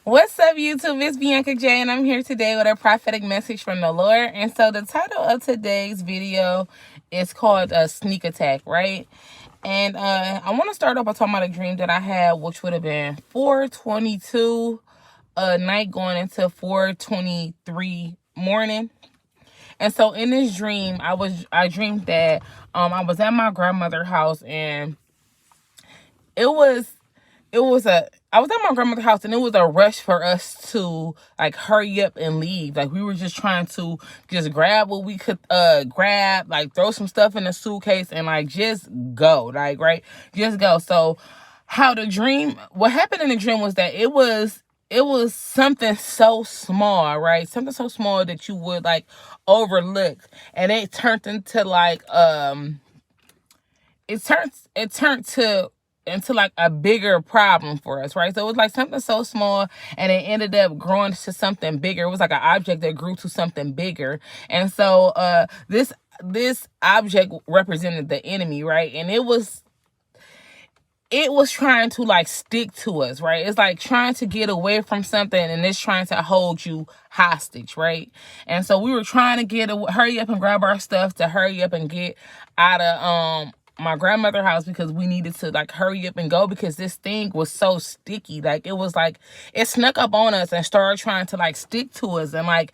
What's up, YouTube? It's Bianca J, and I'm here today with a prophetic message from the Lord. And so the title of today's video is called a sneak attack, right? And I want to start off by talking about a dream that I had, which would have been 4:22 night going into 4:23 morning. And so in this dream, I dreamed that I was at my grandmother's house, and I was at my grandmother's house, and it was a rush for us to like hurry up and leave. Like, we were just trying to just grab what we could grab, like throw some stuff in the suitcase and like just go, like, right, just go. So what happened in the dream was that it was something so small, right? Something so small that you would like overlook, and it turned into like it turned into like a bigger problem for us, right? So it was like something so small, and it ended up growing to something bigger. It was like an object that grew to something bigger. And so this object represented the enemy, right? And it was trying to like stick to us, right? It's like trying to get away from something, and it's trying to hold you hostage, right? And so we were trying to hurry up and grab our stuff to hurry up and get out of my grandmother's house, because we needed to like hurry up and go, because this thing was so sticky. Like, it was like it snuck up on us and started trying to like stick to us. And like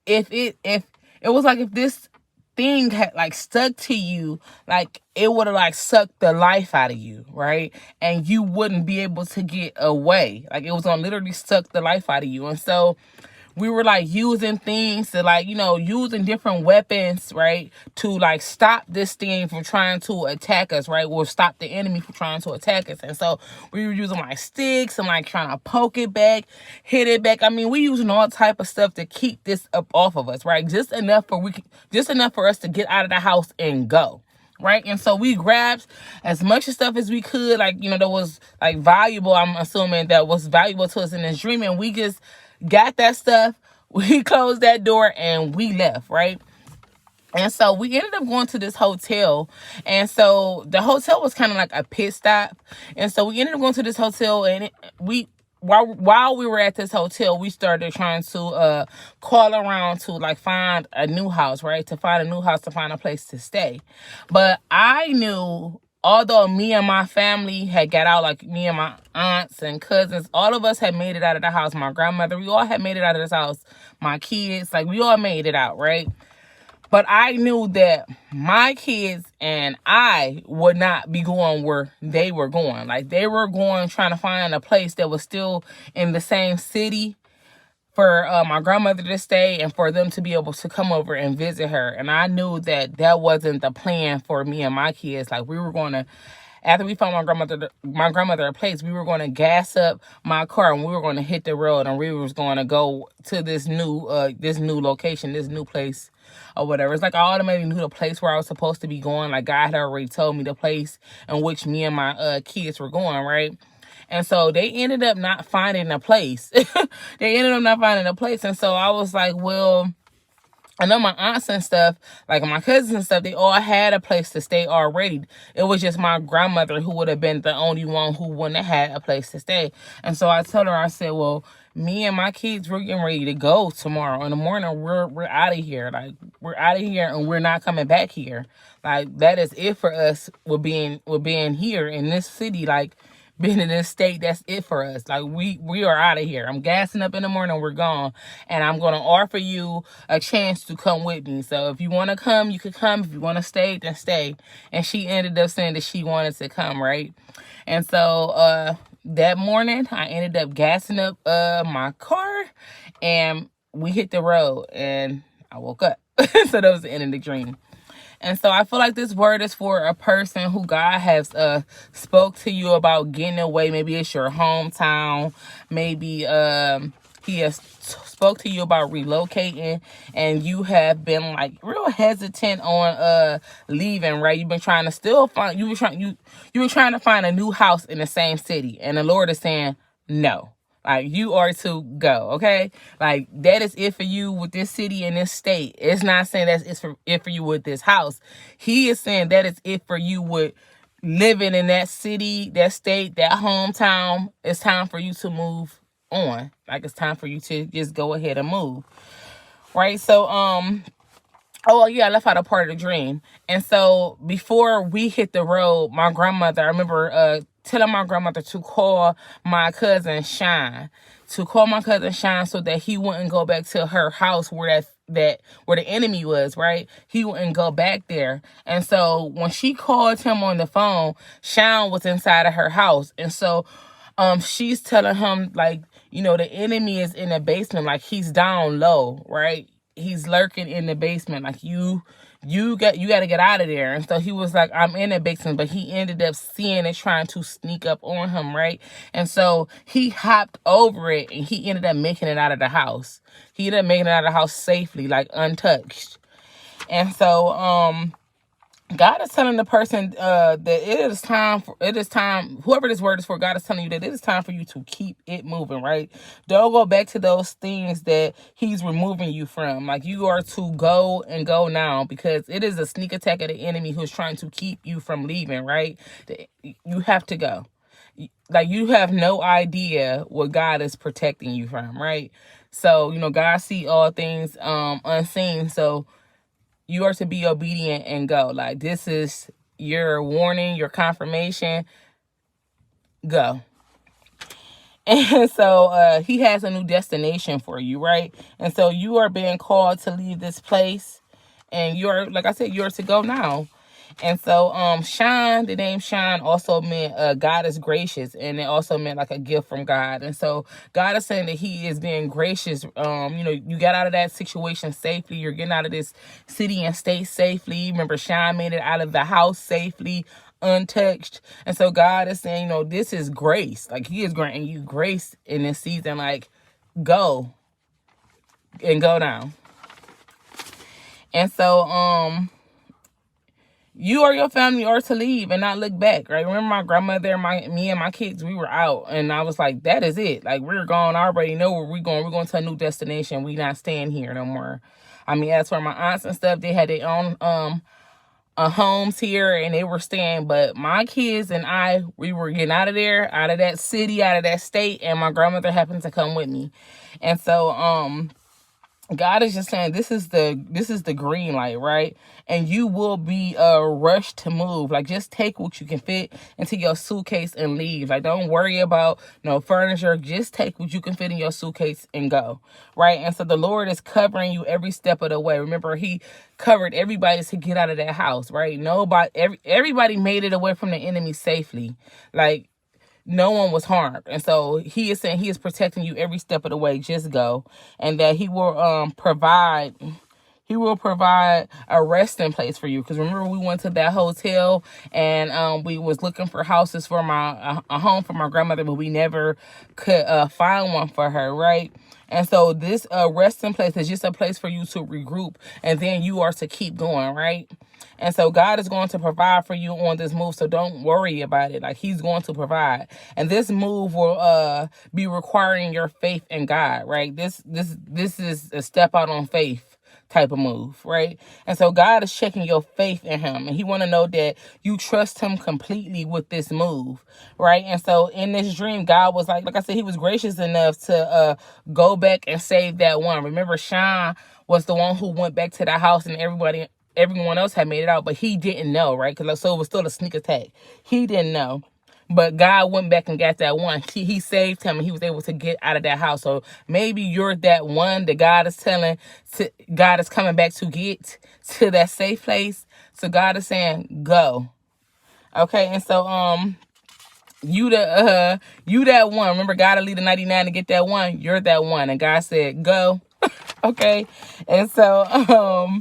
if this thing had like stuck to you, like it would have like sucked the life out of you, right? And you wouldn't be able to get away. Like, it was gonna literally suck the life out of you. And so we were like using things to like, using different weapons, right, to like stop this thing from trying to attack us, right? Or stop the enemy from trying to attack us. And so we were using like sticks and like trying to poke it back, hit it back. I mean, we using all type of stuff to keep this up off of us, right? Just enough for us to get out of the house and go. Right. And so we grabbed as much stuff as we could, like, that was like valuable. I'm assuming that was valuable to us in this dream. And we just got that stuff. We closed that door and we left. Right. And so we ended up going to this hotel. And so the hotel was kind of like a pit stop. And so we ended up going to this hotel, and while we were at this hotel, we started trying to call around to like find a new house, right? To find a place to stay. But I knew, although me and my family had got out, like me and my aunts and cousins, all of us had made it out of the house. My grandmother, we all had made it out of this house. My kids, like, we all made it out, right? But I knew that my kids and I would not be going where they were going. Like, they were going, trying to find a place that was still in the same city for my grandmother to stay, and for them to be able to come over and visit her. And I knew that that wasn't the plan for me and my kids. Like, we were going to, after we found my grandmother a place, we were going to gas up my car, and we were going to hit the road, and we was going to go to this new location, this new place, or whatever. It's like I automatically knew the place where I was supposed to be going. Like, God had already told me the place in which me and my kids were going, right? And so they ended up not finding a place. And so I was like, well, I know my aunts and stuff, like my cousins and stuff, they all had a place to stay already. It was just my grandmother who would have been the only one who wouldn't have had a place to stay. And so I told her, I said, well, me and my kids, we're getting ready to go tomorrow in the morning. We're out of here. Like, we're out of here, and we're not coming back here. Like, that is it for us with being here in this city. Like, being in this state, that's it for us. Like, we are out of here. I'm gassing up in the morning, we're gone. And I'm going to offer you a chance to come with me. So if you want to come, you could come. If you want to stay, then stay. And she ended up saying that she wanted to come, right? And so that morning, I ended up gassing up my car, and we hit the road, and I woke up. So that was the end of the dream. And so I feel like this word is for a person who God has spoke to you about getting away. Maybe it's your hometown. Maybe he has spoke to you about relocating, and you have been like real hesitant on leaving, right? You've been trying to you were trying to find a new house in the same city, and the Lord is saying no. Like, you are to go, okay? Like, that is it for you with this city and this state. It's not saying it's it for you with this house. He is saying that is it for you with living in that city, that state, that hometown. It's time for you to move on. Like, it's time for you to just go ahead and move. Right? So, oh, yeah, I left out a part of the dream. And so before we hit the road, my grandmother, I remember telling my grandmother to call my cousin Shine, so that he wouldn't go back to her house where where the enemy was, right? He wouldn't go back there. And so when she called him on the phone, Shine was inside of her house. And so she's telling him, like, the enemy is in the basement, like he's down low, right? He's lurking in the basement, like you got to get out of there. And so he was like, I'm in the basement, but he ended up seeing it trying to sneak up on him, right? And so he hopped over it, and he ended up making it out of the house. He ended up making it out of the house safely, like untouched. And so God is telling the person that it is time, whoever this word is for, God is telling you that it is time for you to keep it moving, right? Don't go back to those things that he's removing you from. Like, you are to go and go now, because it is a sneak attack of the enemy who's trying to keep you from leaving, right? You have to go. Like, you have no idea what God is protecting you from, right? So, God see all things unseen. So you are to be obedient and go. Like, this is your warning, your confirmation. Go. And so he has a new destination for you, right? And so you are being called to leave this place. And you're, like I said, you're to go now. And so Shine, the name Shine also meant God is gracious, and it also meant like a gift from God. And so God is saying that he is being gracious. You got out of that situation safely. You're getting out of this city and state safely. Remember, Shine made it out of the house safely, untouched. And so God is saying, this is grace. Like, he is granting you grace in this season. Like, go and go now. And so you or your family are to leave and not look back, right? Remember, my grandmother, me and my kids, we were out, and I was like, that is it. Like, we're gone. I already know where we're going. We're going to a new destination. We not staying here no more. I mean, as for my aunts and stuff, they had their own homes here, and they were staying. But my kids and I, we were getting out of there, out of that city, out of that state, and my grandmother happened to come with me. And so God is just saying, this is the green light, right? And you will be rushed to move. Like, just take what you can fit into your suitcase and leave. Like, don't worry about no furniture. Just take what you can fit in your suitcase and go, right? And so the Lord is covering you every step of the way. Remember, he covered everybody to get out of that house, right? Everybody made it away from the enemy safely. Like, no one was harmed. And so he is saying he is protecting you every step of the way. Just go. And that he will provide a resting place for you. Because remember, we went to that hotel, and we was looking for houses for a home for my grandmother, but we never could find one for her, right? And so this resting place is just a place for you to regroup, and then you are to keep going, right? And so God is going to provide for you on this move, so don't worry about it. Like, he's going to provide. And this move will be requiring your faith in God, right? This is a step out on faith type of move, right? And so God is checking your faith in him, and he want to know that you trust him completely with this move, right? And so in this dream, God was like I said, he was gracious enough to go back and save that one. Remember, Sean was the one who went back to the house, and everyone else had made it out, but he didn't know, right? Because so it was still a sneak attack. He didn't know. But God went back and got that one. He saved him, and he was able to get out of that house. So maybe you're that one that God is coming back to get to that safe place. So God is saying, go. Okay, and so you that one. Remember, God will lead the 99 to get that one. You're that one. And God said, go. Okay. And so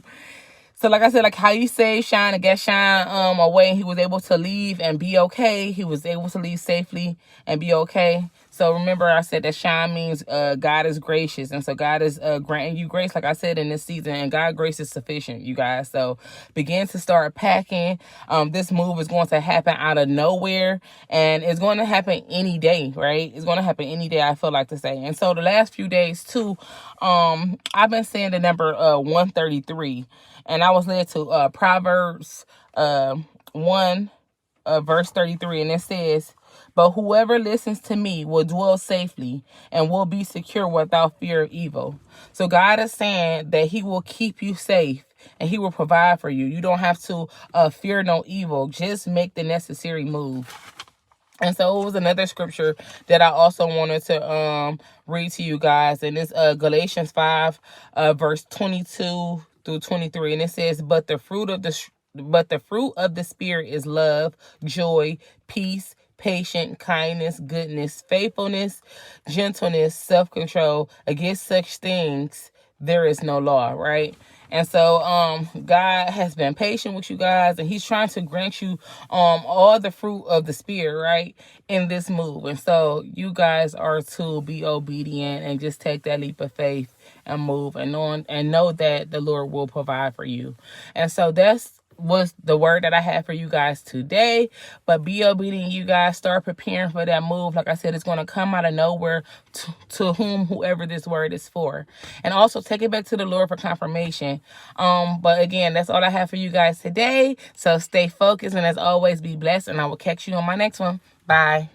like I said, like how he saved Shine and got Shine away, and he was able to leave and be okay. He was able to leave safely and be okay. So remember, I said that Shine means God is gracious. And so God is granting you grace, like I said, in this season. And God's grace is sufficient, you guys. So begin to start packing. This move is going to happen out of nowhere. And it's going to happen any day, right? It's going to happen any day, I feel like to say. And so the last few days, too, I've been saying the number 133. And I was led to Proverbs 1, verse 33. And it says, But whoever listens to me will dwell safely and will be secure without fear of evil. So God is saying that he will keep you safe and he will provide for you. You don't have to fear no evil. Just make the necessary move. And so it was another scripture that I also wanted to read to you guys. And it's Galatians 5, verse 22 through 23. And it says, but the fruit of the Spirit is love, joy, peace, patience, kindness, goodness, faithfulness, gentleness, self-control. Against such things there is no law, right? And so God has been patient with you guys, and he's trying to grant you all the fruit of the Spirit, right, in this move. And so you guys are to be obedient and just take that leap of faith and move and know that the Lord will provide for you. And so that's was the word that I had for you guys today. But be obedient, you guys. Start preparing for that move. Like I said, it's going to come out of nowhere to whoever this word is for. And also take it back to the Lord for confirmation. But again, that's all I have for you guys today. So stay focused, and as always, be blessed, and I will catch you on my next one. Bye.